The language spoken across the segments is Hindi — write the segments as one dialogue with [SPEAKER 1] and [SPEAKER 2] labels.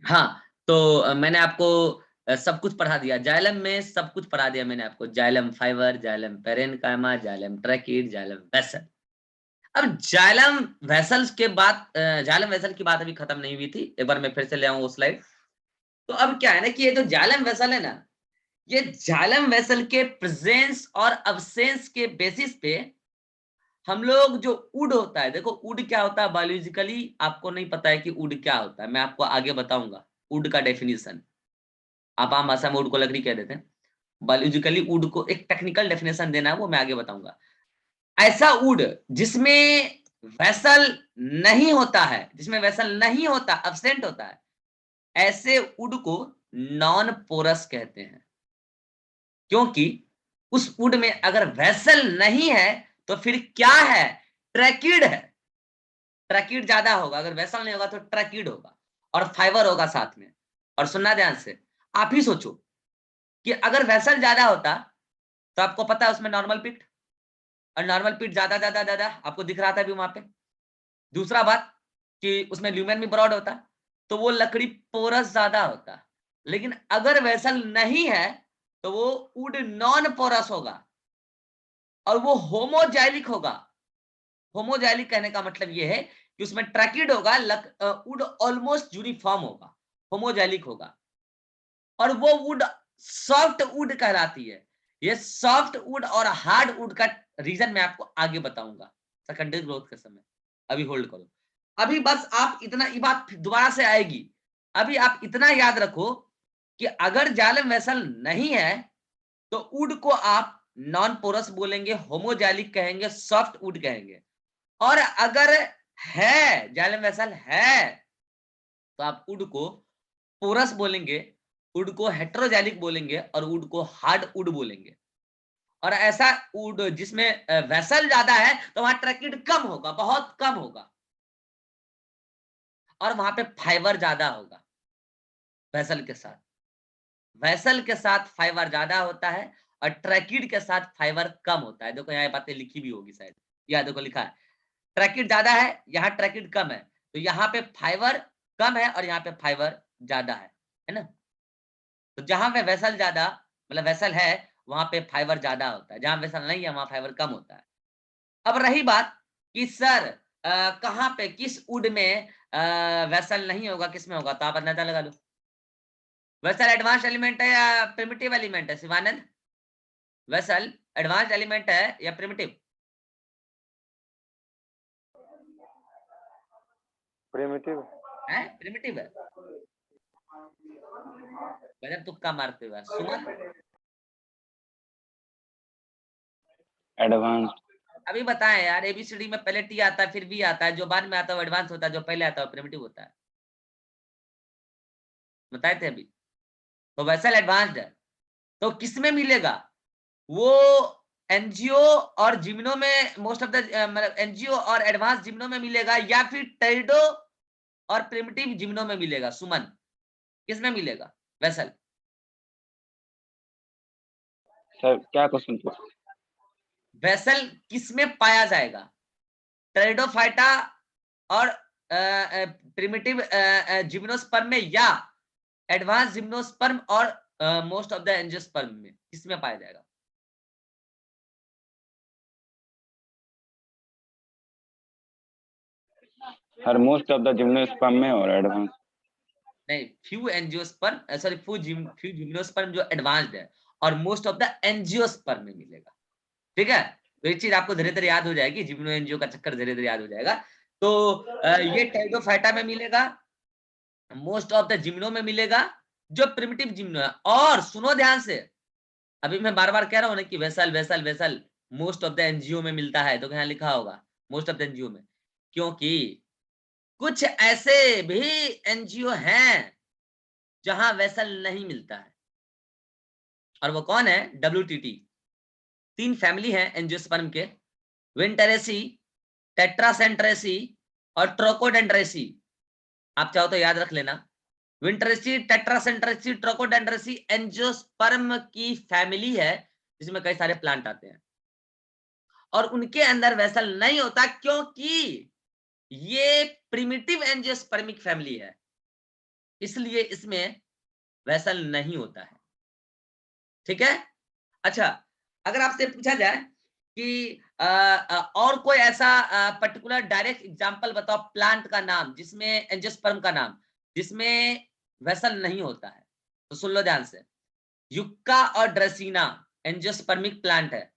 [SPEAKER 1] हाँ, तो मैंने आपको सब कुछ पढ़ा दिया। जाइलम में सब कुछ पढ़ा दिया मैंने आपको। Xylem fibre, xylem parenchyma, xylem tracheid, xylem vessel. अब जाइलम वेसल्स के बाद जाइलम वेसल की बात अभी खत्म नहीं हुई थी। एक बार मैं फिर से ले आऊँ वो स्लाइड। तो अब क्या है ना कि ये जो जाइलम वेसल है ना, ये जाइलम वेसल के प्रेजेंस और अब्सेंस के बेसिस पे हम लोग जो वुड होता है, देखो वुड क्या होता है बायोलॉजिकली आपको नहीं पता है कि वुड क्या होता है। मैं आपको आगे बताऊँगा वुड का डेफिनिशन। आप आम भाषा में वुड को लकड़ी कह देते हैं। बायोलॉजिकली वुड को एक टेक्निकल डेफिनेशन देना है, वो मैं आगे बताऊँगा। ऐसा वुड जिसमें वेसल नहीं होता है, जिसमें वेसल नहीं होता, एब्सेंट होता है, ऐसे वुड को नॉन पोरस कहते हैं। क्योंकि उस वुड में अगर वेसल नहीं है तो फिर क्या है? ट्रैकिड है। ट्रैकिड ज्यादा होगा, अगर वेसल नहीं होगा तो ट्रैकिड होगा और फाइबर होगा साथ में। और सुनना ध्यान से, आप ही सोचो कि अगर वेसल ज्यादा होता तो आपको पता है उसमें नॉर्मल पिट, और नॉर्मल पिट ज्यादा ज्यादा ज्यादा आपको दिख रहा था अभी वहां पे। दूसरा बात कि उसमें ल्यूमेन भी ब्रॉड होता, तो वो लकड़ी पोरस ज्यादा होता। लेकिन अगर वेसल नहीं है तो वो वुड नॉन पोरस होगा और वो होमोजाइलिक होगा। होमोजाइलिक कहने का मतलब ये है कि उसमें ट्रैकिड होगा, वुड ऑलमोस्ट यूनिफॉर्म होगा, होमोजाइलिक होगा। और वो वुड सॉफ्ट वुड कहलाती है। ये सॉफ्ट वुड और हार्ड वुड का रीजन मैं आपको आगे बताऊंगा सेकेंडरी ग्रोथ के समय। अभी होल्ड करो। अभी बस आप इतना, ये बात दोबारा से आएगी। अभी आप इतना याद रखो कि अगर जाइलम वेसल नहीं है तो वुड को आप नॉन पोरस बोलेंगे, होमोजाइलिक कहेंगे, सॉफ्ट वुड कहेंगे। और अगर है, जाइलम वेसल है, तो आप वुड को पोरस बोलेंगे, वुड को हेटेरोजाइलिक बोलेंगे और वुड को हार्ड वुड बोलेंगे। और ऐसा वुड जिसमें वेसल ज्यादा है तो वहां ट्रैकिड कम होगा, बहुत कम होगा, और वहां पे फाइबर ज्यादा होगा वेसल के साथ। वेसल के साथ फाइबर ज्यादा होता है और ट्रैकिड के साथ फाइबर कम होता है। देखो यहाँ ये बातें लिखी भी होगी शायद, या देखो लिखा है ट्रैकिड ज्यादा है, यहाँ ट्रैकिड कम है, तो यहाँ पे फाइबर कम है और यहाँ पे फाइबर ज्यादा है ना। तो जहाँ पे वेसल ज्यादा, मतलब वेसल है, वहां पे फाइबर ज्यादा होता है। जहाँ वेसल नहीं है वहां फाइबर कम होता है। अब रही बात कि सर कहाँ पे किस वुड में वेसल नहीं होगा, किस में होगा, तो आप अंदाजा लगा लो। वेसल एडवांस एलिमेंट है या प्रिमिटिव एलिमेंट है शिवानंद? वेसल एडवांस एलिमेंट है या प्रिमिटिव?
[SPEAKER 2] प्रिमिटिव
[SPEAKER 1] है प्रिमिटिव है। गजब तुक्का मारते हुए सुमन।
[SPEAKER 2] एडवांस।
[SPEAKER 1] अभी बताएं यार, एबीसीडी में पहले टी आता है फिर बी आता है, जो बाद में आता है वो एडवांस होता है, जो पहले आता है वो प्रिमिटिव होता है। बताए थे अभी। तो वेसल एडवांस्ड है तो किसमें मिलेगा? वो एनजीओ और जिम्नो में, मोस्ट ऑफ द मतलब एनजीओ और एडवांस जिम्नो में मिलेगा, या फिर टेरिडो और प्रिमिटिव जिम्नो में मिलेगा? सुमन, किसमें मिलेगा वेसल?
[SPEAKER 2] सर क्या क्वेश्चन पूछा?
[SPEAKER 1] वेसल किसमें पाया जाएगा? टेरिडोफाइटा और प्रिमिटिव जिम्नोस्पर्म में, या एडवांस जिम्नोस्पर्म और मोस्ट ऑफ द एंजियोस्पर्म में, किसमें पाया जाएगा?
[SPEAKER 2] हर मोस्ट ऑफ द जिम्नोस्पर्म में और एडवांस।
[SPEAKER 1] नहीं, few angiosperm, sorry few gymnosperm जो एडवांस्ड है, और मोस्ट ऑफ द एंजियोस्पर्म में मिलेगा। ठीक है, तो एक चीज आपको धीरे धीरे याद हो जाएगी, जिम्नो एंजियो का चक्कर धीरे धीरे याद हो जाएगा। तो ये टेरिडोफाइटा में मिलेगा, मोस्ट ऑफ द जिम्नो में मिलेगा, जो प्रिमिटिव जिम्नो है। और सुनो ध्यान से, अभी मैं बार बार कह रहा हूं ना कि vessel vessel vessel most of the NGO में मिलता है, तो यहाँ लिखा होगा मोस्ट ऑफ द एनजीओ में, क्योंकि कुछ ऐसे भी एनजीओ हैं जहां वेसल नहीं मिलता है। और वो कौन है? WTT। 3 फैमिली है एंजियोस्पर्म के, विंटरेसी, टेट्रासेंट्रेसी और ट्रोकोडेंड्रेसी। आप चाहो तो याद रख लेना, विंटरेसी, टेट्रासेंट्रेसी, ट्रोकोडेंड्रेसी एंजियोस्पर्म की फैमिली है, जिसमें कई सारे प्लांट आते हैं। और उनके अंदर वेसल नहीं होता, क्योंकि ये प्रिमिटिव एंजियोस्पर्मिक फैमिली है, इसलिए इसमें वेसल नहीं होता है। ठीक है? अच्छा, अगर आपसे पूछा जाए कि और कोई ऐसा पर्टिकुलर डायरेक्ट एग्जांपल बताओ प्लांट का नाम जिसमें एंजियोस्पर्म का नाम जिसमें वेसल नहीं होता है, तो सुन लो ध्यान से। युक्का और ड्रेसिना एंजियोस्पर्मिक प्लांट है।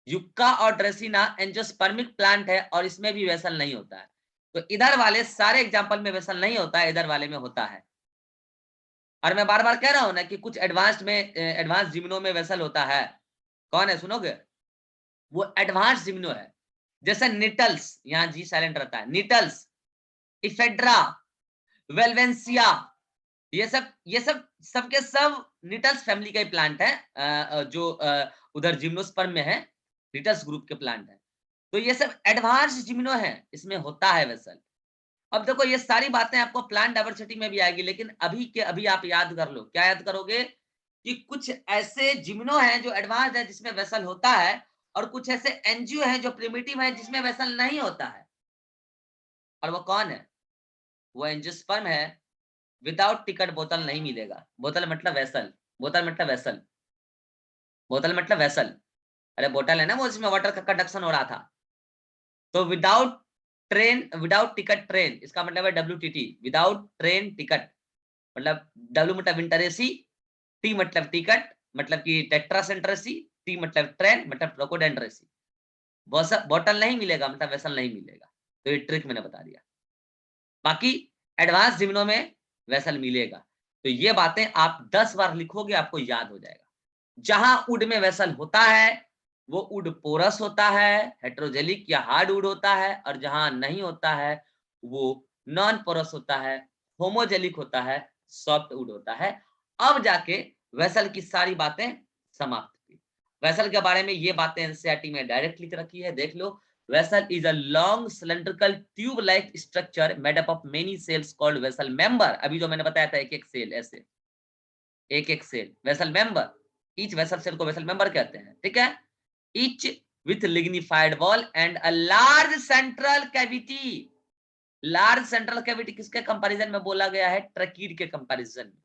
[SPEAKER 1] युक्का और ड्रेसिना एंजियोस्पर्मिक प्लांट है और इसमें भी वेसल नहीं होता है। तो इधर वाले सारे एग्जांपल में वेसल नहीं होता है, इधर वाले में होता है। और मैं बार-बार कह रहा हूं ना कि कुछ एडवांस्ड में एडवांस जिम्नो में वेसल होता है। कौन है सुनोगे? वो एडवांस जिम्नो है। जैसे निटल्स, यहां जी साइलेंट रहता है। निटल्स, इफेड्रा, वेल्वेंसिया, ये सब सबके सब निटल्स फैमिली का ही प्लांट है, जो उधर जिम्नोस्पर्म में है, निटल्स ग्रुप के प्लांट है। तो ये सब एडवांस जिम्नो है, इसमें होता है वेसल। अब देखो ये सारी बातें आपको प्लांट डाइवर्सिटी में भी आएगी, लेकिन अभी के अभी आप याद कर लो। क्या याद करोगे? कि कुछ ऐसे जिम्नो हैं जो एडवांस है जिसमें वेसल होता है, और कुछ ऐसे एनजीओ हैं जो प्रिमिटिव है जिसमें वेसल नहीं होता है। और वो कौन है? वो एंजियोस्पर्म है। विदाउट टिकट बोतल नहीं मिलेगा। बोतल मतलब वेसल, बोतल मतलब वेसल, बोतल मतलब वेसल। अरे बोतल है ना वो जिसमें वाटर का कंडक्शन हो रहा था। तो without train, without ticket train, इसका मतलब है WTT, विदाउट ट्रेन टिकट। मतलब W मतलब विंटर एसी, T मतलब टिकट, मतलब कि टेट्रा सेंटर एसी, T मतलब ट्रेन, मतलब क्रोकोडाइल एसी। बॉटल नहीं मिलेगा मतलब वेसल नहीं मिलेगा। तो ये ट्रिक मैंने बता दिया। बाकी एडवांस जिम्नो में वेसल मिलेगा। तो ये बातें आप 10 बार लिखोगे आपको याद हो जाएगा। जहां वुड में वेसल होता है वो वुड पोरस होता है, हेटेरोजेलिक या हार्ड वुड होता है, और जहां नहीं होता है वो नॉन पोरस होता है, होमोजेलिक होता है, सॉफ्ट वुड होता है। अब जाके वेसल की सारी बातें समाप्त हुई। वेसल के बारे में ये बातें एनसीईआरटी में डायरेक्ट लिख रखी है, देख लो। Vessel is a long cylindrical tube-like structure made up of many cells called vessel member। अभी जो मैंने बताया था एक-एक सेल, ऐसे एक-एक cell vessel member. Each vessel cell को वेसल मेंबर कहते हैं, ठीक है। Each with lignified wall and a large central cavity. Large central cavity किसके कंपैरिजन में बोला गया है? ट्रैकीड के कंपैरिजन में।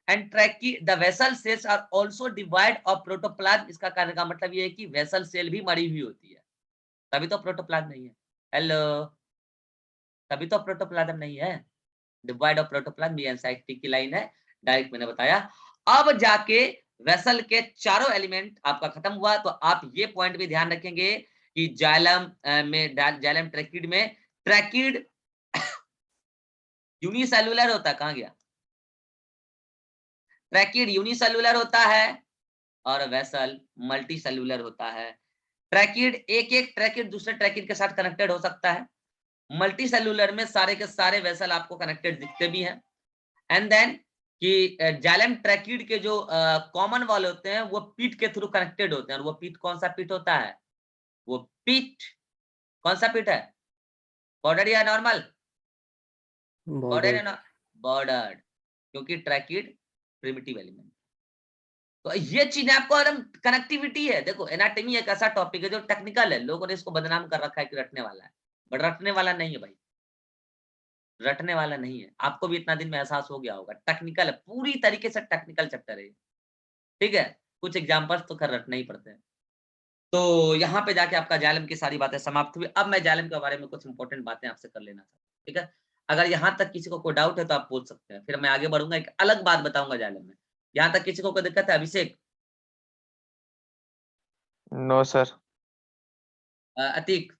[SPEAKER 1] And tracheid the vessel cells are also divide of protoplasm. इसका कहने का मतलब ये है कि वेसल सेल भी मरी हुई होती है, तभी तो प्रोटोप्लाज्म नहीं है। हेलो, तभी तो प्रोटोप्लाज्म नहीं है। डिवाइड ऑफ प्रोटोप्लाज्म ये एनसीईआरटी की लाइन है, डायरेक्ट मैंने बताया। अब जाके वेसल के चारों एलिमेंट आपका खत्म हुआ, तो आप ये पॉइंट भी ध्यान रखेंगे कि जाइलम में जाइलम ट्रैकीड में ट्रैकीड यूनिसेलुलर होता है। कहां गया? ट्रैकीड यूनिसेलुलर होता है और वेसल मल्टी सेलुलर होता है। ट्रैकीड एक ट्रैकीड दूसरे ट्रैकीड के साथ कनेक्टेड हो सकता है। मल्टी सेलुलर में सारे के सारे वेसल आपको कनेक्टेड दिखते भी हैं। एंड देन कि जाइलम ट्रैकीड के जो कॉमन वॉल होते हैं वो पीट के थ्रू कनेक्टेड होते हैं। और वो पीट कौन सा पीट होता है? वो पीट कौन सा पीट है? बॉर्डर या नॉर्मल? बॉर्डर या
[SPEAKER 3] बॉर्डर्ड।
[SPEAKER 1] बॉर्डर्ड, क्योंकि ट्रैकीड प्रिमिटिव एलिमेंट। तो ये चीजें आपको एकदम कनेक्टिविटी है। देखो एनाटॉमी एक ऐसा टॉपिक है जो टेक्निकल है, लोगों ने इसको बदनाम कर रखा है कि रटने वाला है, बट रटने वाला नहीं है भाई, रटने वाला नहीं है। आपको भी इतना दिन में एहसास हो गया होगा, टेक्निकल है, पूरी तरीके से टेक्निकल चैप्टर है। ठीक है, कुछ एग्जांपल्स तो खैर रटने ही पड़ते हैं। तो यहाँ पे जाके आपका जाइलम की सारी बातें समाप्त हुई। अब मैं जाइलम के बारे में कुछ इंपॉर्टेंट बातें आपसे कर लेना चाहता हूँ, ठीक है। अगर यहाँ तक किसी को कोई डाउट है तो आप पूछ सकते हैं, फिर मैं आगे बढ़ूंगा, एक अलग बात बताऊंगा जाइलम में। यहाँ तक किसी को कोई दिक्कत है? Abhishek,
[SPEAKER 4] no sir.
[SPEAKER 1] Atiq,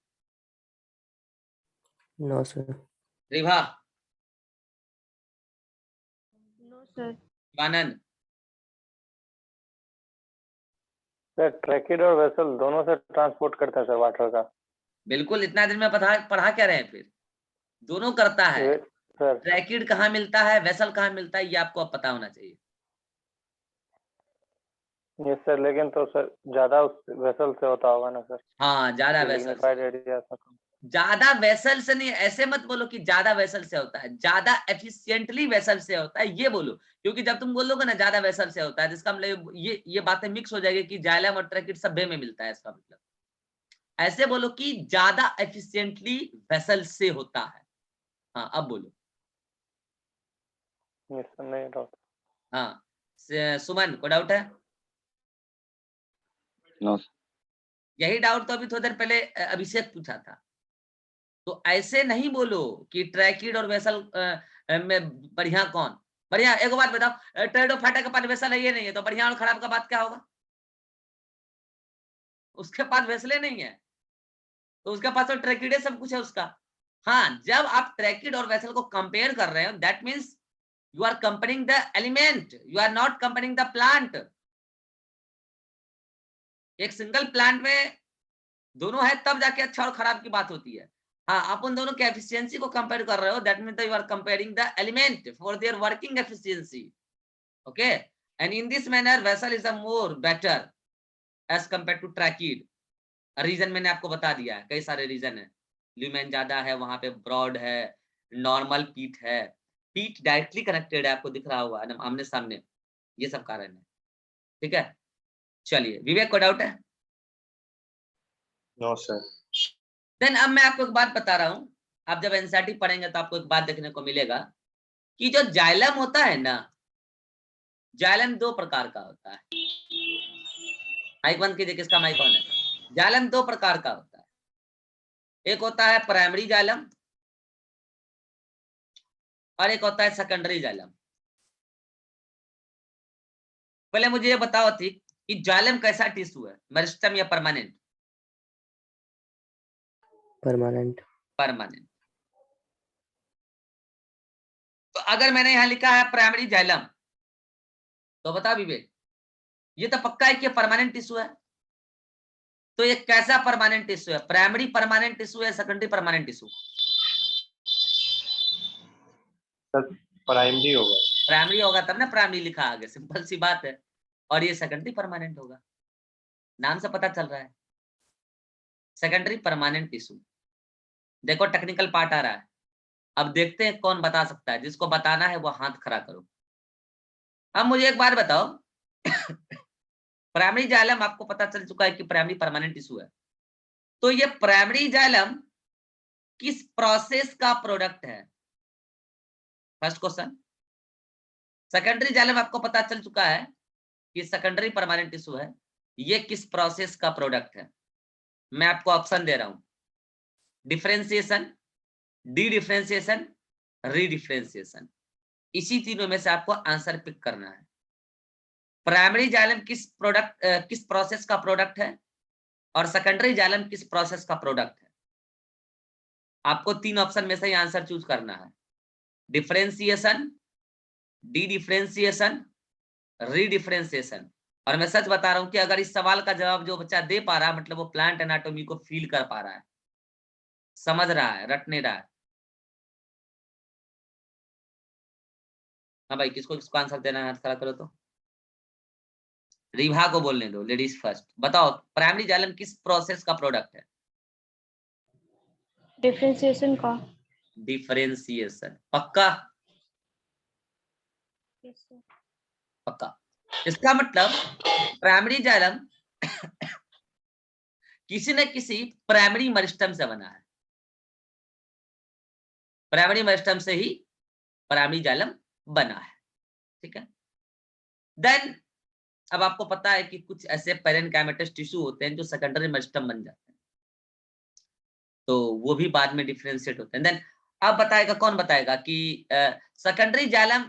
[SPEAKER 3] no sir.
[SPEAKER 1] Ribha,
[SPEAKER 5] no sir.
[SPEAKER 1] Shivanand,
[SPEAKER 2] sir tracheid और वेसल दोनों से ट्रांसपोर्ट करता है सर वाटर का।
[SPEAKER 1] बिल्कुल। इतना दिन में पढ़ा क्या रहे हैं? फिर दोनों करता है।
[SPEAKER 2] सर
[SPEAKER 1] ट्रैकिड कहाँ मिलता है, वेसल कहाँ मिलता है, ये आपको अब पता होना चाहिए।
[SPEAKER 2] यस सर, लेकिन तो सर ज्यादा उस वेसल से होता होगा ना सर?
[SPEAKER 1] हाँ, ज्यादा वेसल
[SPEAKER 2] लिग्निफाइड
[SPEAKER 1] से।
[SPEAKER 2] एरिया से कम।
[SPEAKER 1] ज्यादा वेसल से नहीं, ऐसे मत बोलो कि ज्यादा वेसल से होता है, ज्यादा एफिशिएंटली वेसल से होता है, ये बोलो। क्योंकि जब तुम बोलोगे ना ज्यादा वेसल से होता है, तो इसका मतलब ये बातें मिक्स हो जाएगी कि जाइलम और ट्रैकिड सब में मिलता है, इसका मतलब ऐसे बोलो कि ज्यादा एफिशिएंटली वेसल से होता है। हाँ अब बोलो।
[SPEAKER 2] यस सर, नहीं डाउट।
[SPEAKER 1] हाँ सुमन को डाउट है?
[SPEAKER 3] नो
[SPEAKER 1] यही डाउट तो अभी थोड़ी देर पहले अभिषेक पूछा था। तो ऐसे नहीं बोलो कि ट्रैकिड और वेसल में बढ़िया कौन बढ़िया। एक बात बताओ, ट्रेडो फाटा के पास वेसल है ये नहीं है, तो बढ़िया और खराब का बात क्या होगा? उसके पास वेसले नहीं है तो उसके पास तो ट्रैकिड सब कुछ है उसका। हाँ, जब आप ट्रैकिड और वेसल को कंपेयर कर रहे हो, that means you are comparing the element, you are not comparing the plant. एक सिंगल प्लांट में दोनों है तब जाके अच्छा और खराब की बात होती है। हाँ, आप उन दोनों की एफिशिएंसी को कंपेयर कर रहे हो, that means you are comparing the element for their working efficiency. Okay, and in this manner vessel is a more better as compare to tracheid. Reason मैंने आपको बता दिया है, कई सारे रीजन है। ल्यूमेन ज्यादा है, वहां पे ब्रॉड है, नॉर्मल पीट है, पीट डायरेक्टली कनेक्टेड है, आपको दिख रहा हुआ है आमने सामने, ये सब कारण है। ठीक है, चलिए विवेक को डाउट है?
[SPEAKER 3] No sir.
[SPEAKER 1] देन अब मैं आपको एक बात बता रहा हूं, आप जब एनसीईआरटी पढ़ेंगे तो आपको एक बात देखने को मिलेगा कि जो जाइलम होता है ना, जाइलम दो प्रकार का होता है। माइक बंद कीजिए, किसका माइक ऑन है? जाइलम दो प्रकार का होता है, एक होता है प्राइमरी जाइलम और एक होता है सेकेंडरी जाइलम। पहले मुझे ये बताओ थी कि जाइलम कैसा टिश्यू है, मेरिस्टेम या परमानेंट?
[SPEAKER 4] परमानेंट।
[SPEAKER 1] परमानेंट। तो अगर मैंने यहां लिखा है प्राइमरी जाइलम, तो बता विवेक, ये तो पक्का है कि परमानेंट टिश्यू है। तो ये कैसा परमानेंट टिश्यू है? प्राइमरी परमानेंट टिश्यू है, secondary permanent tissue?
[SPEAKER 3] Sir primary होगा।
[SPEAKER 1] प्राइमरी होगा तब ना प्राइमरी लिखा आगे, सिंपल सी बात है। और ये सेकेंडरी परमानेंट होगा, नाम से पता चल रहा है, सेकेंडरी परमानेंट टिश्यू। देखो टेक्निकल पार्ट आ रहा है, अब देखते हैं कौन बता सकता है। जिसको बताना है वो हाथ खड़ा करो। अब मुझे एक बात बताओ, प्राइमरी जाइलम आपको पता चल चुका है कि प्राइमरी परमानेंट टिश्यू है, तो ये प्राइमरी जाइलम किस प्रोसेस का प्रोडक्ट है? First question. सेकेंडरी जाइलम आपको पता चल चुका है कि सेकेंडरी परमानेंट टिश्यू है, ये किस प्रोसेस का प्रोडक्ट है? मैं आपको ऑप्शन दे रहा हूं, डिफरेंशिएशन, डी डिफरेंशिएशन, रीडिफरेंशिएशन। इसी तीनों में से आपको आंसर पिक करना है। प्राइमरी जाइलम किस प्रोसेस का प्रोडक्ट है और सेकेंडरी जाइलम किस प्रोसेस का प्रोडक्ट है? आपको तीन ऑप्शन में से ही आंसर चूज करना है, डिफरेंशिएशन, डी डिफरेंशिएशन, रीडिफरेंशिएशन। और मैं सच बता रहा हूं कि अगर इस सवाल का जवाब जो बच्चा दे पा रहा है, मतलब वो प्लांट एनाटॉमी को फील कर पा रहा है, समझ रहा है, रट नहीं रहा है। हाँ भाई, किसको किसको आंसर देना है, हाथ खड़ा करो। तो रिभा को बोलने दो, लेडीज फर्स्ट। बताओ प्राइमरी जाइलम किस प्रोसेस का प्रोडक्ट है?
[SPEAKER 5] डिफरेंशिएशन का।
[SPEAKER 1] डिफरेंशिएशन। पक्का?
[SPEAKER 5] Yes sir.
[SPEAKER 1] पक्का। इसका मतलब प्राइमरी जाइलम किसी न किसी प्राइमरी मेरिस्टेम से बना है, प्राइमरी मेरिस्टेम से ही प्राइमरी जाइलम बना है। ठीक है, देन अब आपको पता है कि कुछ ऐसे पैरेनकाइमेटस टिश्यू होते हैं जो सेकेंडरी मेरिस्टेम बन जाते हैं, तो वो भी बाद में डिफरेंशिएट होते हैं। देन अब बताएगा, कौन बताएगा कि सेकेंडरी जाइलम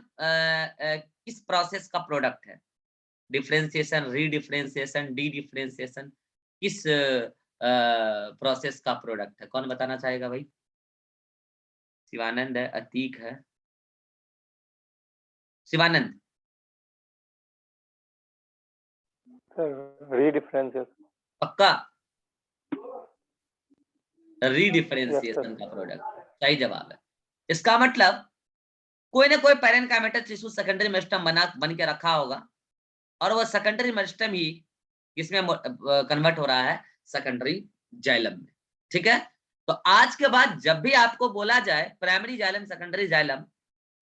[SPEAKER 1] किस प्रोसेस का प्रोडक्ट है? डिफरेंशिएशन, रीडिफरेंशिएशन, डी डिफरेंशिएशन, किस प्रोसेस का प्रोडक्ट है? कौन बताना चाहेगा भाई? शिवानंद है, अतीक है, शिवानंद।
[SPEAKER 2] Sir redifferentiation.
[SPEAKER 1] पक्का?
[SPEAKER 2] Yes
[SPEAKER 1] redifferentiation
[SPEAKER 2] sir.
[SPEAKER 1] का प्रोडक्ट सही जवाब है। इसका मतलब कोई ना कोई पैरेनकाइमेटस टिश्यू सेकेंडरी मेरिस्टेम बन के रखा होगा, और वो सेकेंडरी मेरिस्टेम ही इसमें कन्वर्ट हो रहा है सेकेंडरी जाइलम में। ठीक है, तो आज के बाद जब भी आपको बोला जाए प्राइमरी जाइलम, सेकेंडरी जाइलम,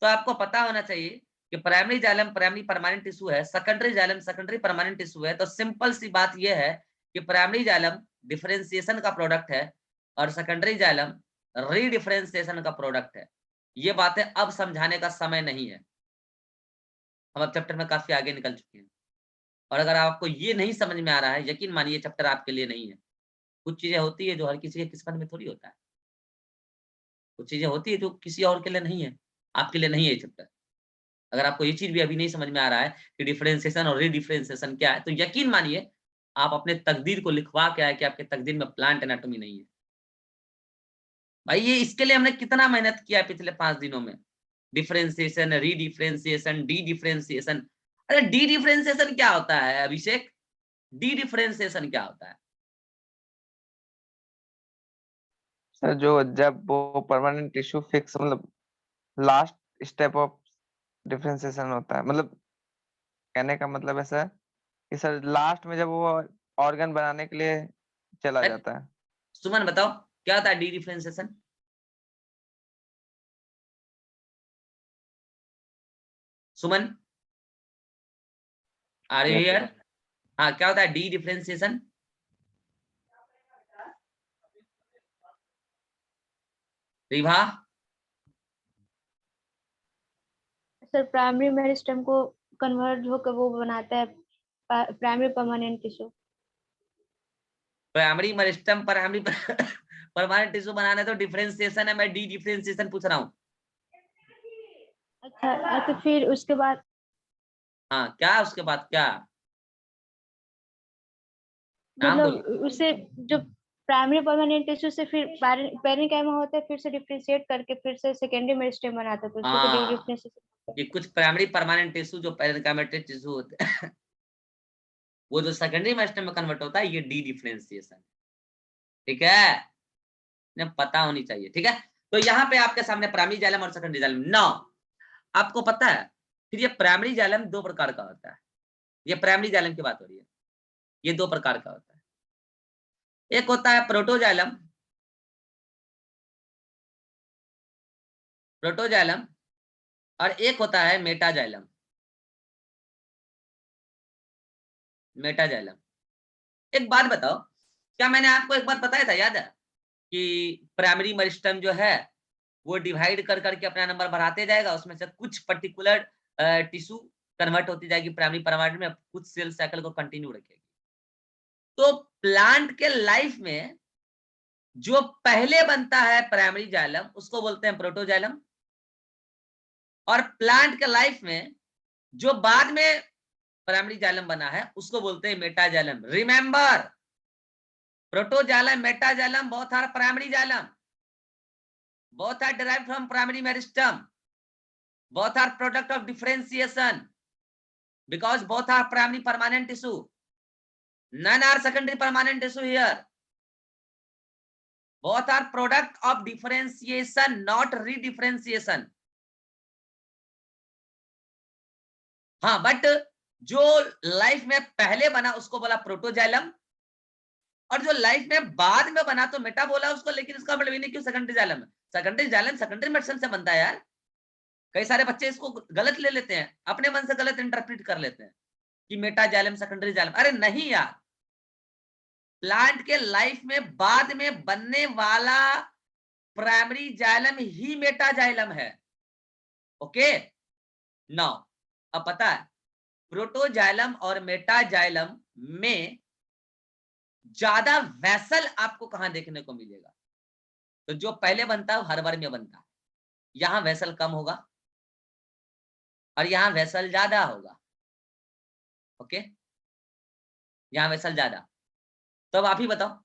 [SPEAKER 1] तो आपको पता होना चाहिए कि primary xylem primary permanent tissue है, secondary xylem secondary permanent tissue है। तो सिंपल सी बात यह है कि प्राइमरी जाइलम डिफरेंशिएशन का प्रोडक्ट है और सेकेंडरी जाइलम रीडिफरेंशिएशन का प्रोडक्ट है। ये बातें अब समझाने का समय नहीं है, हम अब चैप्टर में काफी आगे निकल चुके हैं। और अगर आपको ये नहीं समझ में आ रहा है, यकीन मानिए चैप्टर आपके लिए नहीं है। कुछ चीजें होती है जो हर किसी के किस्मत में थोड़ी होता है, कुछ चीजें होती है जो किसी और के लिए नहीं है, आपके लिए नहीं है ये चैप्टर। अगर आपको ये चीज भी अभी नहीं समझ में आ रहा है कि डिफरेंशिएशन और रीडिफरेंशिएशन क्या है, तो यकीन मानिए आप अपने तकदीर को लिखवा के आए कि आपके तकदीर में प्लांट एनाटॉमी नहीं है। भाई ये इसके लिए हमने कितना मेहनत किया है पिछले 5 दिनों में, डिफरेंशिएशन, रीडिफरेंशिएशन, डी डिफरेंशिएशन। अरे डी डिफरेंशिएशन क्या होता है अभिषेक? डी डिफरेंशिएशन क्या होता है?
[SPEAKER 4] सर जो जब वो परमानेंट टिश्यू फिक्स मतलब लास्ट स्टेप ऑफ डिफरेंशिएशन होता है, मतलब कहने का मतलब ऐसा है कि सर लास्ट में जब वो ऑर्गन बनाने के लिए चला
[SPEAKER 1] अरे,
[SPEAKER 4] जाता है।
[SPEAKER 1] सुमन बताओ क्या होता है dedifferentiation? Suman are you
[SPEAKER 2] Yes,
[SPEAKER 1] here?
[SPEAKER 2] sir.
[SPEAKER 1] हाँ, क्या होता है dedifferentiation? Ribha?
[SPEAKER 5] Sir primary meristem को कन्वर्ट होकर वो बनाता है primary permanent tissue.
[SPEAKER 1] Primary meristem primary permanent tissue बनाना है तो डिफरेंशिएशन है, मैं डी डिफरेंशिएशन पूछ रहा हूँ।
[SPEAKER 5] अच्छा, तो फिर उसके बाद
[SPEAKER 1] हाँ, क्या उसके बाद क्या नाम बोलो?
[SPEAKER 5] मतलब उसे जो प्राइमरी परमानेंट टिश्यू से फिर पेरेन्काइमा होता है, फिर से डिफरेंशिएट करके फिर से सेकेंडरी मेरिस्टेम बनाता है, तो उसी को
[SPEAKER 1] हाँ,
[SPEAKER 5] डिफरेंशिएशन।
[SPEAKER 1] कि कुछ प्राइमरी परमानेंट टिश्यू जो पेरेन्काइमेटिक टिश्यू होते हैं वो जो सेकेंडरी मेरिस्टेम में कन्वर्ट होता है, ये डी डिफरेंशिएशन। ठीक है, ने पता होनी चाहिए। ठीक है, तो यहाँ पे आपके सामने प्राइमरी जाइलम और सेकेंडरी जाइलम। नौ आपको पता है फिर ये प्राइमरी जाइलम 2 प्रकार का होता है। ये प्राइमरी जाइलम की बात हो रही है, ये 2 प्रकार का होता है। एक होता है प्रोटोजाइलम, प्रोटोजाइलम, और एक होता है मेटाजाइलम, मेटाजाइलम। एक बात बताओ, क्या मैंने आपको एक बात बताया था, याद है कि प्राइमरी मेरिस्टेम जो है वो डिवाइड कर करके अपना नंबर बढ़ाते जाएगा, उसमें से कुछ पर्टिकुलर टिश्यू कन्वर्ट होती जाएगी प्राइमरी परमानेंट में, कुछ सेल साइकिल को कंटिन्यू रखेगी। तो प्लांट के लाइफ में जो पहले बनता है प्राइमरी जाइलम उसको बोलते हैं प्रोटोजाइलम, और प्लांट के लाइफ में जो बाद में प्राइमरी जाइलम बना है उसको बोलते हैं metaxylem. Remember, protoxylem, metaxylem both are primary xylem, both are derived from primary meristem, both are product of differentiation because both are primary permanent tissue, none are secondary permanent tissue here, both are product of differentiation not redifferentiation। हाँ, बट जो लाइफ में पहले बना उसको बोला प्रोटोजाइलम, और जो लाइफ में बाद में बना तो मेटा बोला उसको, लेकिन इसका मतलब ये नहीं क्यों सेकेंडरी जाइलम है। सेकेंडरी जाइलम सेकेंडरी मेडिसिन से बनता है यार। कई सारे बच्चे इसको गलत ले लेते हैं, अपने मन से गलत इंटरप्रेट कर लेते हैं कि मेटा जाइलम सेकेंडरी जाइलम। अरे नहीं यार, प्लांट के लाइफ में बाद में बनने वाला प्राइमरी जाइलम ही मेटा जाइलम है। ओके, नाउ अब पता है प्रोटोजाइलम और मेटाजाइलम में ज्यादा वेसल आपको कहां देखने को मिलेगा? तो जो पहले बनता है हर बार में बनता है, यहां वेसल कम होगा और यहां वेसल ज्यादा होगा। ओके, यहां वेसल ज्यादा। तो अब आप ही बताओ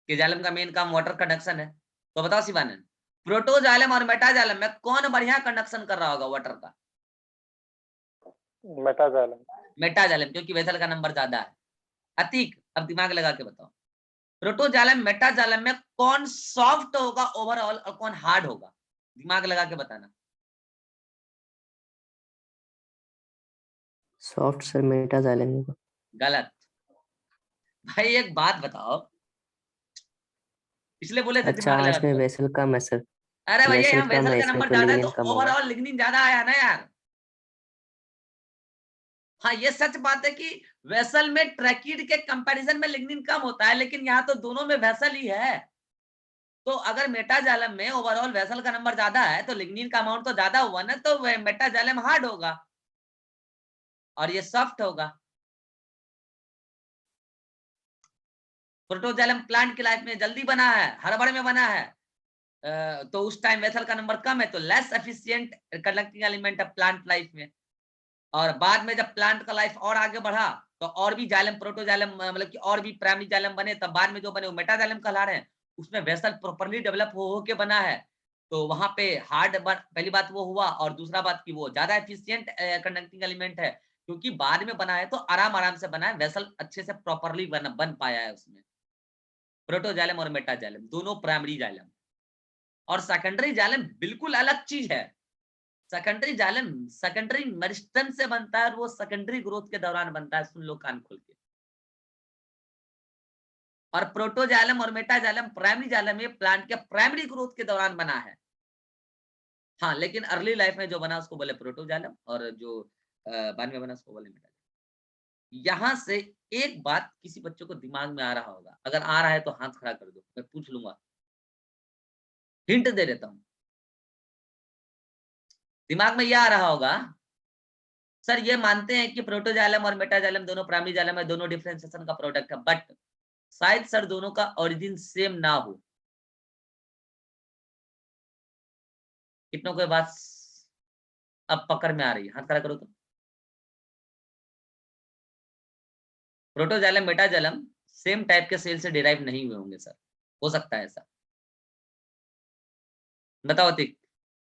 [SPEAKER 1] कि जाइलम का मेन काम वाटर कंडक्शन है, तो बताओ शिवानंद, प्रोटोजाइलम और मेटाजाइलम में कौन बढ़िया कंडक्शन कर रहा होगा वाटर का?
[SPEAKER 2] मेटाजाइलम।
[SPEAKER 1] मेटाजाइलम, क्योंकि वेसल का नंबर ज्यादा है। अतीक अब दिमाग लगा के बताओ, प्रोटोजाइलम मेटाजाइलम में कौन सॉफ्ट होगा ओवरऑल और कौन हार्ड होगा? दिमाग लगा के बताना।
[SPEAKER 6] सॉफ्ट सर मेटाजाइलम होगा।
[SPEAKER 1] गलत। भाई एक बात बताओ, इसलिए बोले थे
[SPEAKER 6] अच्छा,
[SPEAKER 1] दिमाग लगा
[SPEAKER 6] इसमें
[SPEAKER 1] के।
[SPEAKER 6] वेसल कम है सर।
[SPEAKER 1] अरे भैया
[SPEAKER 6] वेसल
[SPEAKER 1] यहाँ
[SPEAKER 6] कम
[SPEAKER 1] वेसल
[SPEAKER 6] है,
[SPEAKER 1] का
[SPEAKER 6] इसमें
[SPEAKER 1] नंबर
[SPEAKER 6] तो
[SPEAKER 1] ज्यादा है तो
[SPEAKER 6] लिग्निन कम होगा।
[SPEAKER 1] ओवरऑल लिग्निन ज्यादा आया ना यार। हाँ, ये सच बात है कि वेसल में ट्रैकिड के कंपैरिजन में लिग्निन कम होता है, लेकिन यहाँ तो दोनों में वेसल ही है। तो अगर मेटाजाइलम में ओवरऑल वेसल का नंबर ज्यादा है तो लिग्निन का अमाउंट तो ज्यादा हुआ ना, तो मेटाजाइलम हार्ड होगा और ये सॉफ्ट होगा। प्रोटोजाइलम प्लांट की लाइफ में जल्दी बना है, हड़बड़ में बना है, तो उस टाइम वेसल का नंबर कम है, तो लेस एफिशिएंट कंडक्टिंग एलिमेंट है प्लांट लाइफ में। और बाद में जब प्लांट का लाइफ और आगे बढ़ा तो और भी जाइलम प्रोटोजाइलम मतलब कि और भी प्राइमरी जाइलम बने, तब बाद में जो बने वो मेटाजाइलम कहला रहे हैं। उसमें वेसल प्रॉपर्ली डेवलप हो के बना है, तो वहां पे हार्ड पहली बात वो हुआ, और दूसरा बात की वो ज्यादा एफिशिएंट कंडक्टिंग एलिमेंट है, क्योंकि बाद में बना है तो आराम आराम से बना है, वेसल अच्छे से प्रॉपर्ली बन पाया है उसमें। प्रोटोजाइलम और मेटाजाइलम दोनों प्राइमरी जाइलम, और सेकेंडरी जाइलम बिल्कुल अलग चीज है। सेकेंडरी जाइलम सेकेंडरी मेरिस्टेम से बनता है और वो सेकेंडरी ग्रोथ के दौरान बनता है, सुन लो कान खोल के। और प्रोटोजाइलम और मेटाजाइलम प्राइमरी जाइलम में प्लांट के प्राइमरी ग्रोथ के दौरान बना है। हाँ, लेकिन अर्ली लाइफ में जो बना उसको बोले प्रोटोजाइलम, और जो बाद में बना उसको बोले मेटाजाइलम। यहां से एक बात किसी बच्चों को दिमाग में आ रहा होगा, अगर आ रहा है तो हाथ खड़ा कर दो, मैं पूछ लूंगा, हिंट दे देता हूं। दिमाग में यह आ रहा होगा, सर ये मानते हैं कि प्रोटोजाइलम और मेटाजाइलम दोनों प्राइमरी जाइलम है, दोनों डिफरेंशिएशन का प्रोडक्ट है, बट शायद सर दोनों का ओरिजिन सेम ना हो। कितनों को बात अब पकड़ में आ रही है? हाथ खड़ा करो तो। प्रोटोजाइलम मेटाजाइलम सेम टाइप के सेल से डिराइव नहीं हुए होंगे सर, हो सकता है ऐसा। बताओ अतिक।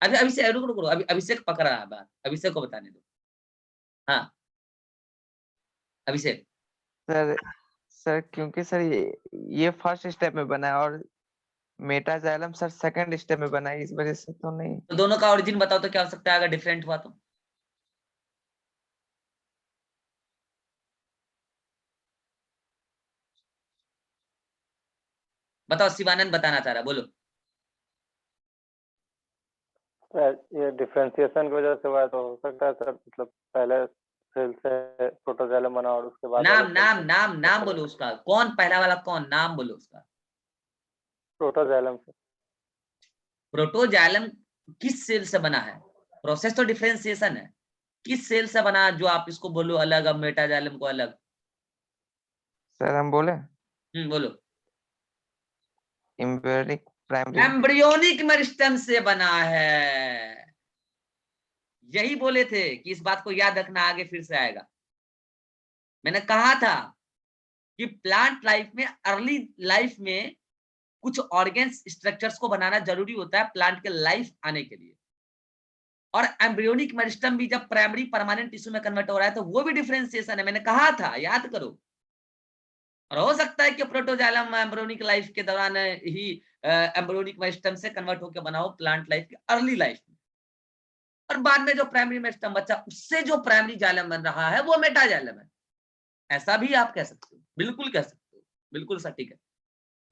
[SPEAKER 1] अभी अभिषेक रुको रुको, अभी अभिषेक पकड़ रहा है बात, अभिषेक को बताने दो। हाँ अभिषेक।
[SPEAKER 4] सर सर क्योंकि सर ये फर्स्ट स्टेप में बना है और मेटाजाइलम सर सेकंड स्टेप में बना है, इस वजह से तो नहीं।
[SPEAKER 1] तो दोनों का ओरिजिन बताओ तो क्या हो सकता है अगर डिफरेंट हुआ तो? बताओ, शिवानंद बताना चाह रहा, बोलो।
[SPEAKER 2] ये डिफरेंशिएशन की वजह से हुआ है, तो हो सकता है सर, मतलब पहले सेल से प्रोटोजाइलम बना और उसके बाद
[SPEAKER 1] नाम नाम नाम नाम बोलो उसका, कौन पहला वाला, कौन नाम बोलो उसका।
[SPEAKER 2] प्रोटोजाइलम से।
[SPEAKER 1] प्रोटोजाइलम किस सेल से बना है? प्रोसेस तो डिफरेंशिएशन है, किस सेल से बना जो आप इसको बोलो अलग, अब मेटाजाइलम को अलग?
[SPEAKER 4] सर हम बोले
[SPEAKER 1] बोलो।
[SPEAKER 4] Embryonic primary.
[SPEAKER 1] एम्ब्रियोनिक मेरिस्टेम से बना है, यही बोले थे कि इस बात को याद रखना, आगे फिर से आएगा। मैंने कहा था कि प्लांट लाइफ में, अर्ली लाइफ में कुछ ऑर्गेन्स स्ट्रक्चर्स को बनाना जरूरी होता है प्लांट के लाइफ आने के लिए, और एम्ब्रियोनिक मेरिस्टेम भी जब प्राइमरी परमानेंट टिश्यू में कन्वर्ट हो रहा है तो वो भी डिफरेंशिएशन है, मैंने कहा था, याद करो। और हो सकता है कि प्रोटोजाइलम एम्ब्रियोनिक लाइफ के दौरान ही एम्ब्रियोनिक मेरिस्टेम से कन्वर्ट होकर बना हो प्लांट लाइफ की अर्ली लाइफ में, और बाद में जो प्राइमरी मेरिस्टेम बचा उससे जो प्राइमरी जाइलम बन रहा है वो मेटाजाइलम है। ऐसा भी आप कह सकते हो, बिल्कुल कह सकते हो, बिल्कुल सटीक है।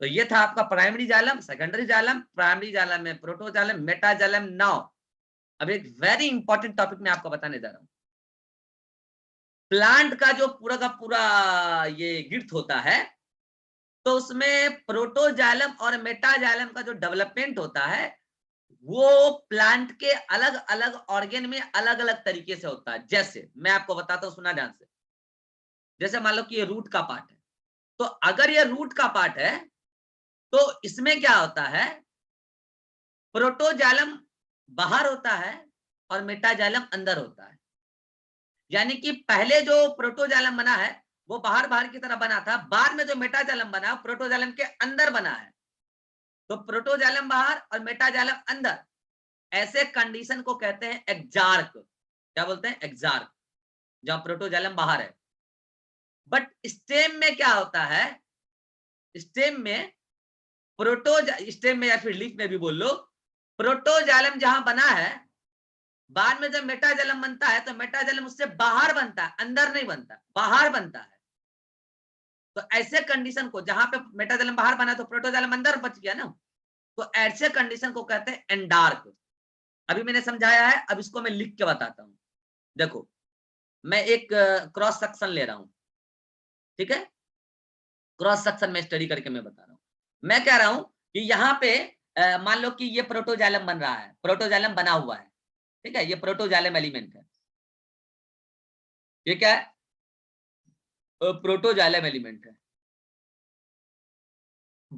[SPEAKER 1] तो ये था आपका primary xylem, secondary xylem, primary xylem में प्रोटोजाइलम, मेटाजाइलम। नाउ अब एक वेरी इंपॉर्टेंट टॉपिक मैं आपको बताने जा रहा हूं। प्लांट का जो पूरा का पूरा ये गिर्थ होता है, तो उसमें प्रोटोजाइलम और मेटाजाइलम का जो डेवलपमेंट होता है वो प्लांट के अलग अलग ऑर्गेन में अलग अलग तरीके से होता है। जैसे मैं आपको बताता हूं, सुना ध्यान से। जैसे मान लो कि ये रूट का पार्ट है, तो अगर ये रूट का पार्ट है तो इसमें क्या होता है, प्रोटोजाइलम बाहर होता है और मेटाजाइलम अंदर होता है। यानी कि पहले जो प्रोटोजाइलम बना है वो बाहर बाहर की तरह बना था, बाद में जो मेटाजाइलम बना प्रोटोजाइलम के अंदर बना है। तो प्रोटोजाइलम बाहर और मेटाजाइलम अंदर, ऐसे कंडीशन को कहते हैं एक्जार्क। क्या बोलते हैं? एक्जार्क, जहां प्रोटोजाइलम बाहर है। बट स्टेम में क्या होता है, स्टेम में स्टेम में या फिर लीफ में भी बोल लो, प्रोटोजाइलम जहां बना है, बाद में जब मेटाजाइलम बनता है तो मेटाजाइलम उससे बाहर बनता है, अंदर नहीं बनता, बाहर बनता है। तो ऐसे कंडीशन को, जहां पे मेटाजाइलम बाहर बना तो प्रोटोजाइलम अंदर बच गया ना, तो ऐसे कंडीशन को कहते हैं एंडार्क। अभी मैंने समझाया है, अब इसको मैं लिख के बताता हूं। देखो, मैं एक क्रॉस सेक्शन ले रहा हूं, ठीक है, क्रॉस सेक्शन में स्टडी करके मैं बता रहा हूँ। मैं कह रहा हूं कि यहाँ पे मान लो कि ये प्रोटोजाइलम बन रहा है, प्रोटोजाइलम बना हुआ है, ठीक है, ये प्रोटोजाइलम एलिमेंट है, ये क्या है, प्रोटोजाइलम एलिमेंट है।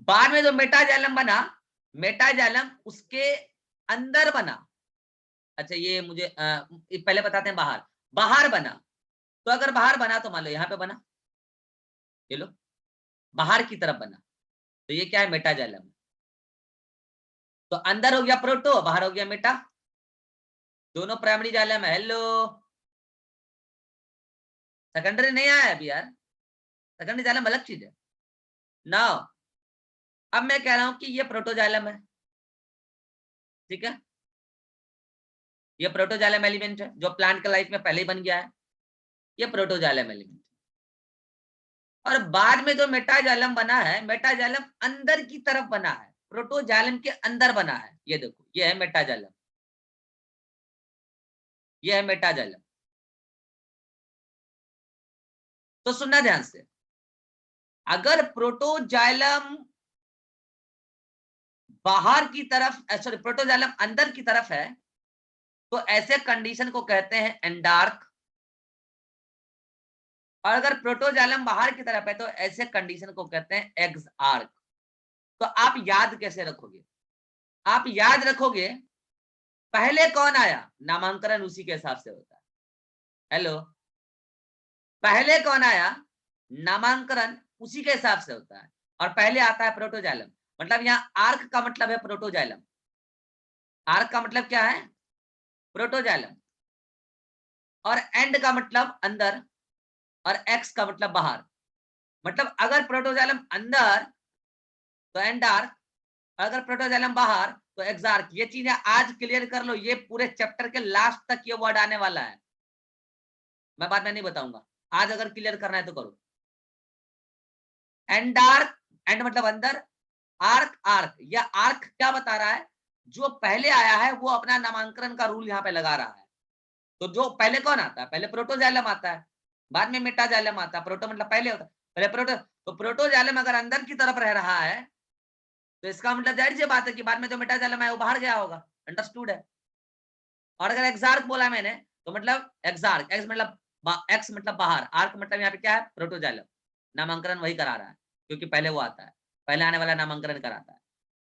[SPEAKER 1] बाद में जो मेटाजाइलम बना, मेटाजाइलम उसके अंदर बना। अच्छा ये मुझे पहले बताते हैं बाहर, बाहर बना। तो अगर बाहर बना तो मान लो यहाँ पे बना, ये लो बाहर की तरफ बना, तो ये क्या है, मेटाजाइलम। तो अंदर हो गया प्रोटो, बाहर हो गया मेटा, दोनों प्राइमरी जाइलम है। हेलो, सेकेंडरी नहीं आया अभी यार, सेकेंडरी जाइलम अलग चीज है। नाउ अब मैं कह रहा हूं कि ये प्रोटोजाइलम है, ठीक है, ये प्रोटोजाइलम एलिमेंट है जो प्लांट के लाइफ में पहले ही बन गया है, ये प्रोटोजाइलम एलिमेंट। और बाद में जो मेटाजाइलम बना है, मेटाजाइलम अंदर की तरफ बना है, प्रोटोजाइलम के अंदर बना है। ये देखो, ये है मेटाजाइलम, ये है मेटाजाइलम। तो सुनना ध्यान से, अगर प्रोटोजाइलम बाहर की तरफ, सॉरी प्रोटोजाइलम अंदर की तरफ है, तो ऐसे कंडीशन को कहते हैं एंडार्क। और अगर प्रोटोजाइलम बाहर की तरफ है तो ऐसे कंडीशन को कहते हैं एक्सआर्क। तो आप याद कैसे रखोगे, आप याद रखोगे पहले कौन आया, नामांकन उसी के हिसाब से होता है। हेलो, पहले कौन आया, नामांकन उसी के हिसाब से होता है, और पहले आता है प्रोटोजाइलम। मतलब यहाँ आर्क का मतलब है प्रोटोजाइलम, आर्क का मतलब क्या है, प्रोटोजाइलम, और एंड का मतलब अंदर, और एक्स का मतलब बाहर। मतलब अगर प्रोटोजाइलम अंदर तो एंडार्क, अगर प्रोटोजाइलम बाहर तो एक्सार्क। ये चीजें आज क्लियर कर लो, ये पूरे चैप्टर के लास्ट तक ये वर्ड आने वाला है, मैं बाद में नहीं बताऊंगा, आज अगर क्लियर करना है तो करो। एंडार्क, एंड मतलब अंदर, आर्क आर्क, या आर्क क्या बता रहा है, जो पहले आया है वो अपना नामांकन का रूल यहाँ पे लगा रहा है। तो जो पहले कौन आता है, पहले प्रोटोजाइलम आता है, बाद में मेटाजाइलम आता है। प्रोटो मतलब पहले होता है, पहले प्रोटो। तो प्रोटोजाइलम अगर अंदर की तरफ रह रहा है तो इसका मतलब जाहिर सी बात है कि बाद में जो मेटाजाइलम है वो बाहर गया होगा, अंडरस्टूड है। और अगर एक्सार्क बोला मैंने तो मतलब एक्सार्क, एक्स मतलब बाहर, आर्क मतलब यहाँ पे क्या है, प्रोटोजाइलम। नामांकन वही करा रहा है क्योंकि पहले वो आता है, पहले आने वाला नामांकन कराता है।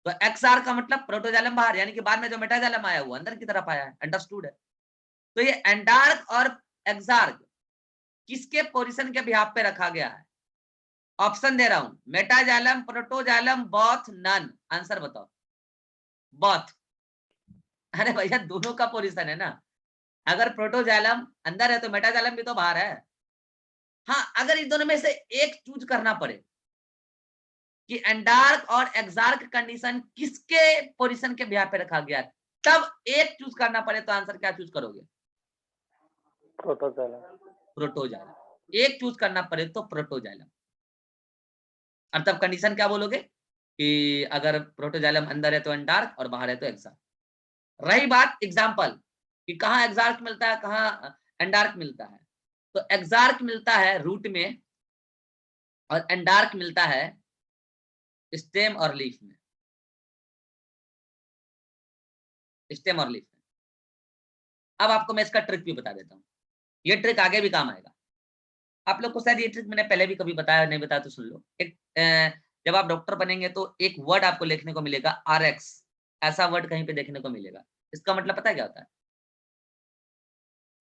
[SPEAKER 1] तो एक्सआर का मतलब प्रोटोजाइलम बाहर, यानी कि बाद में जो मेटाजाइलम आया वो अंदर की तरफ आया है, अंडरस्टूड है। तो ये एंडार्क और एक्सार्क किसके पोजीशन के बिहाफ पे रखा गया है, ऑप्शन दे रहा हूं, metaxylem, protoxylem, both, none. Answer बताओ, बोथ। अरे भैया दोनों का पोजीशन है ना, अगर प्रोटोजाइलम अंदर है तो मेटाजाइलम भी तो बाहर है। हाँ, अगर इन दोनों में से एक चूज करना पड़े कि एंडार्क और एक्सार्क कंडीशन किसके पोजीशन के बिहाफ पे रखा गया है, तब एक चूज करना पड़े तो आंसर क्या चूज करोगे,
[SPEAKER 2] प्रोटोजाइलम।
[SPEAKER 1] प्रोटोजाइलम। एक चूज करना पड़े तो प्रोटोजाइलम। और तब कंडीशन क्या बोलोगे कि अगर प्रोटोजाइलम अंदर है तो एंडार्क और बाहर है तो एक्सार्क। रही बात एग्जाम्पल कि कहाँ एक्सार्क मिलता है, कहाँ एंडार्क मिलता है, तो एक्सार्क मिलता है रूट में और एंडार्क मिलता है स्टेम और लीफ में, स्टेम और लीफ में। अब आपको मैं इसका ट्रिक भी बता देता हूँ, ये ट्रिक आगे भी काम आएगा आप लोग को। शायद ये ट्रिक मैंने पहले भी कभी बताया, नहीं बताया तो सुन लो। एक जब आप डॉक्टर बनेंगे तो एक वर्ड आपको लिखने को मिलेगा RX, ऐसा वर्ड कहीं पे देखने को मिलेगा। इसका मतलब पता है क्या होता है,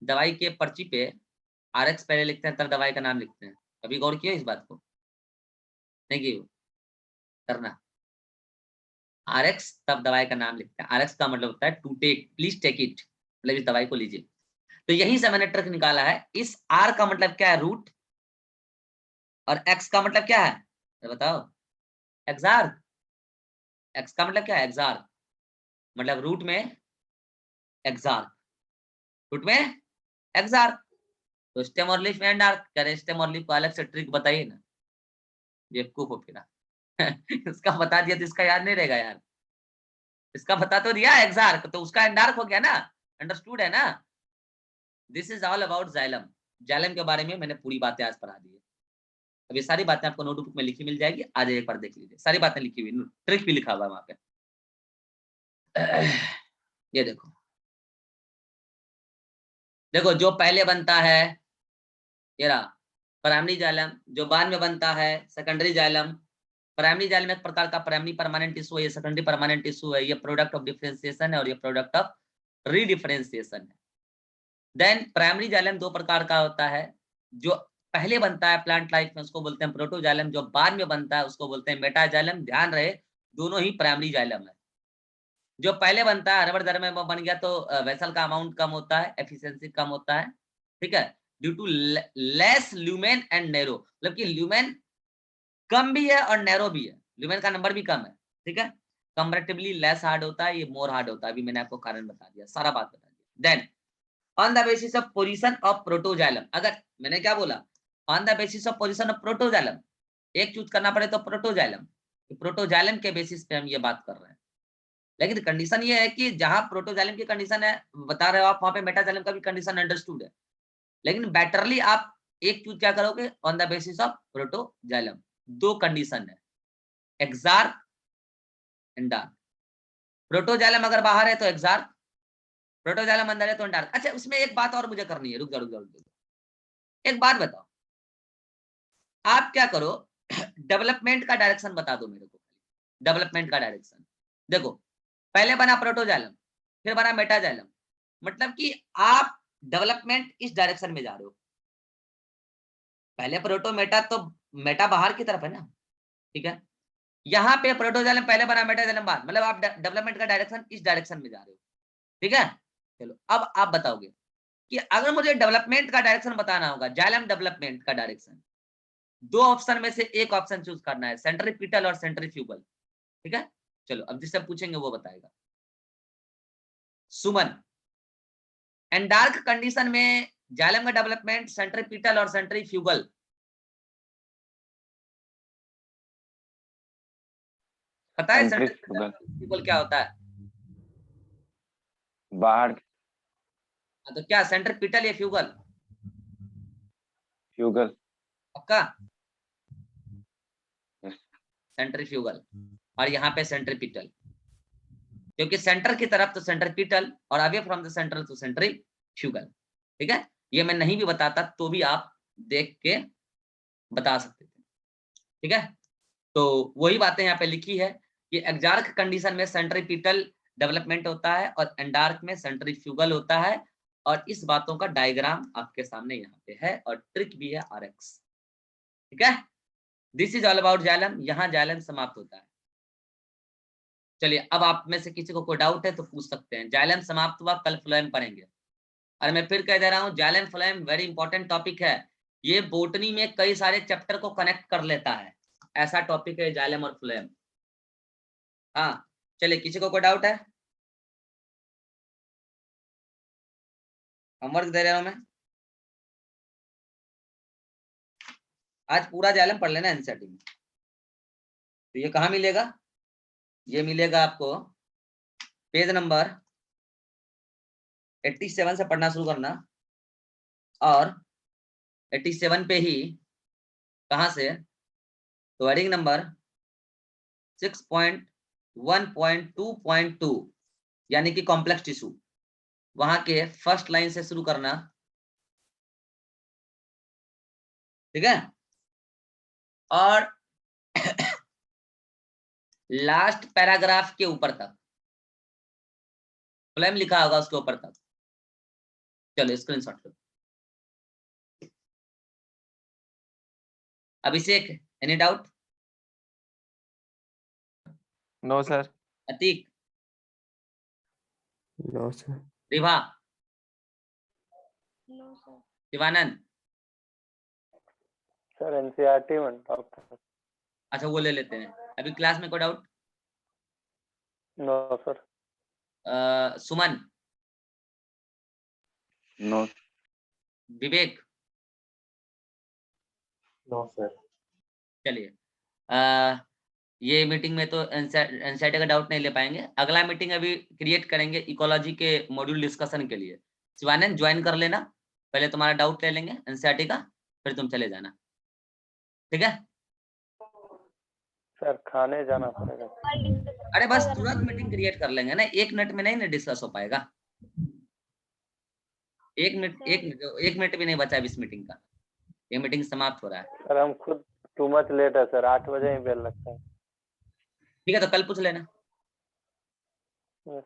[SPEAKER 1] दवाई के पर्ची पे RX पहले लिखते हैं तब दवाई का नाम लिखते हैं। कभी गौर किया इस बात को, नहीं की करना, RX तब दवाई का नाम लिखते हैं। RX का मतलब होता है to take, please take it, मतलब इस दवाई को लीजिए। तो यहीं से मैंने ट्रिक निकाला है। इस R का मतलब क्या है, रूट, और X का मतलब क्या है, तो बताओ, एक्सार्क। X का मतलब क्या है, एक्सार्क, मतलब रूट में एक्सार्क, रूट में एक्सार्क। तो स्टेम और लीफ में एंडार्क। कह स्टेम और लीफ को अलग से ट्रिक बताइए ना, बेवकूफ हो फिर इसका बता दिया तो इसका याद नहीं रहेगा यार, इसका बता तो दिया एक्सार्क, तो उसका एंडार्क हो गया ना, अंडरस्टूड है ना। This is all about xylem. Xylem के बारे में मैंने पूरी बातें आज पढ़ा दी है। अब ये सारी बातें आपको नोटबुक में लिखी मिल जाएगी, आज एक बार देख लीजिए, सारी बातें लिखी हुई, ट्रिक भी लिखा हुआ है वहां पे। ये देखो, देखो जो पहले बनता है ये रहा प्राइमरी जाइलम, जो बाद में बनता है सेकेंडरी जाइलम। प्राइमरी जाइलम एक प्रकार का प्राइमरी परमानेंट टिश्यू है, ये सेकेंडरी परमानेंट टिश्यू है, ये प्रोडक्ट ऑफ डिफरेंशिएशन है और ये प्रोडक्ट ऑफ रीडिफरेंशिएशन है। देन प्राइमरी जाइलम दो प्रकार का होता है, जो पहले बनता है प्लांट लाइफ में उसको बोलते हैं प्रोटोजाइलम, जो बाद में बनता है उसको बोलते हैं मेटाजाइलम। ध्यान रहे दोनों ही प्राइमरी जाइलम है। जो पहले बनता है हड़बड़ दर में वो बन गया तो वेसल का अमाउंट कम होता है, एफिशिएंसी कम होता है, ठीक है, due to less lumen and narrow, मतलब कि ल्यूमेन कम भी है और नैरो भी है, ल्यूमेन का नंबर भी कम है, ठीक है, कंपैरेटिवली लेस हार्ड होता है, ये मोर हार्ड होता है। अभी मैंने आपको कारण बता दिया, सारा बात बता दिया। Then on the basis of position of protoxylem, अगर मैंने क्या बोला, on the basis of position of protoxylem, एक चूज करना पड़े तो प्रोटोजाइलम, प्रोटोजाइलम के बेसिस पे हम ये बात कर रहे हैं। लेकिन कंडीशन ये है कि जहां प्रोटोजाइलम की कंडीशन है बता रहे हो आप, वहां पे मेटाजाइलम का भी कंडीशन अंडरस्टूड है, लेकिन बेटरली आप एक चूज क्या करोगे, on the basis of protoxylem. दो कंडीशन है, एक्सार्क एंड डार्क। प्रोटोजाइलम अगर बाहर है तो एक्सार्क, प्रोटोजाइलम अंदर है तो डार्क। अच्छा उसमें एक बात और मुझे करनी है, रुक जाओ, एक बात बताओ, आप क्या करो, डेवलपमेंट का डायरेक्शन बता दो मेरे को, डेवलपमेंट का डायरेक्शन। देखो पहले बना प्रोटोजाइलम, फिर बना मेटाजाइलम, मतलब कि आप डेवलपमेंट इस डायरेक्शन में जा रहे हो। पहले प्रोटो मेटा, तो मेटा बाहर की तरफ है ना, ठीक है, यहाँ पे प्रोटोजाइलम पहले बना मेटाजाइलम बाद, मतलब आप डेवलपमेंट का डायरेक्शन इस डायरेक्शन में जा रहे हो, ठीक है। चलो अब आप बताओगे कि अगर मुझे डेवलपमेंट का डायरेक्शन बताना होगा, जाइलम डेवलपमेंट का डायरेक्शन, दो ऑप्शन में से एक ऑप्शन चूज करना है, सेंट्रीपिटल और सेंट्रीफ्यूगल, ठीक है। चलो अब जिससे पूछेंगे वो बताएगा। सुमन, एंडार्क कंडीशन में जाइलम का डेवलपमेंट सेंट्रीपिटल और सेंट्रीफ्यूगल, पता है सेंट्रीफ्यूगल क्या होता है?
[SPEAKER 4] बाहर
[SPEAKER 1] तो क्या सेंट्रीपिटल या फ्यूगल?
[SPEAKER 4] फ्यूगल,
[SPEAKER 1] पक्का सेंट्रीफ्यूगल, और यहाँ पे सेंट्रीपिटल, क्योंकि सेंटर की तरफ तो सेंट्रीपिटल और अवे फ्रॉम द सेंटर तो सेंट्रीफ्यूगल, ठीक है। ये मैं नहीं भी बताता तो भी आप देख के बता सकते थे, ठीक है। तो वही बातें यहाँ पे लिखी है कि एक्सार्क कंडीशन में सेंट्रीपिटल डेवलपमेंट होता है और एंडार्क में सेंट्रीफ्यूगल होता है, और इस बातों का डायग्राम आपके सामने यहाँ पे है और ट्रिक भी है RX, ठीक है। This is all about xylem, यहाँ जाइलम समाप्त होता है। चलिए अब आप में से किसी को कोई डाउट है तो पूछ सकते हैं। जाइलम समाप्त हुआ, कल फ्लोएम पढ़ेंगे। और मैं फिर कह दे रहा हूँ, xylem phloem very important topic है, ये बोटनी में कई सारे चैप्टर को कनेक्ट कर लेता है, ऐसा टॉपिक है जाइलम और फ्लोएम। हाँ चलिए, किसी को कोई डाउट है? होमवर्क दे रहा हूं मैं, आज पूरा जाइलम पढ़ लेना एनसीईआरटी में। तो ये कहाँ मिलेगा? ये मिलेगा आपको पेज नंबर 87 से पढ़ना शुरू करना, और 87 पे ही कहाँ से, तो हेडिंग नंबर 6.1.2.2 यानी कि कॉम्प्लेक्स टिश्यू, वहां के फर्स्ट लाइन से शुरू करना, ठीक है, और लास्ट पैराग्राफ के ऊपर तक फ्लेम लिखा होगा उसके ऊपर तक। चलो स्क्रीनशॉट लो। Abhishek, any doubt?
[SPEAKER 4] No sir.
[SPEAKER 1] Atiq?
[SPEAKER 6] No sir.
[SPEAKER 1] Ribha?
[SPEAKER 5] No sir.
[SPEAKER 1] Shivanand?
[SPEAKER 2] Sir NCERT में डॉक्टर।
[SPEAKER 1] अच्छा वो ले लेते हैं। अभी क्लास में कोई doubt?
[SPEAKER 2] No sir.
[SPEAKER 1] Suman?
[SPEAKER 4] No.
[SPEAKER 1] Vivek?
[SPEAKER 3] No sir.
[SPEAKER 1] चलिए ये मीटिंग में तो एनसीईआरटी का डाउट नहीं ले पाएंगे, अगला मीटिंग अभी क्रिएट करेंगे इकोलॉजी के मॉड्यूल डिस्कशन के लिए। शिवानंद ज्वाइन कर लेना, पहले तुम्हारा डाउट ले लेंगे एनसीईआरटी का, फिर तुम चले जाना। ठीक है।
[SPEAKER 2] सर खाने जाना पड़ेगा।
[SPEAKER 1] अरे बस तुरंत मीटिंग क्रिएट कर लेंगे ना, 1 मिनट में नहीं ना डिस्कस हो पाएगा। 1 मिनट भी नहीं बचा है इस मीटिंग का, ये मीटिंग समाप्त हो रहा है।
[SPEAKER 2] सर हम खुद टू मच लेट है सर, 8 बजे ही बेल लगता है।
[SPEAKER 1] ठीक है, तो कल पूछ लेना।
[SPEAKER 2] Yes.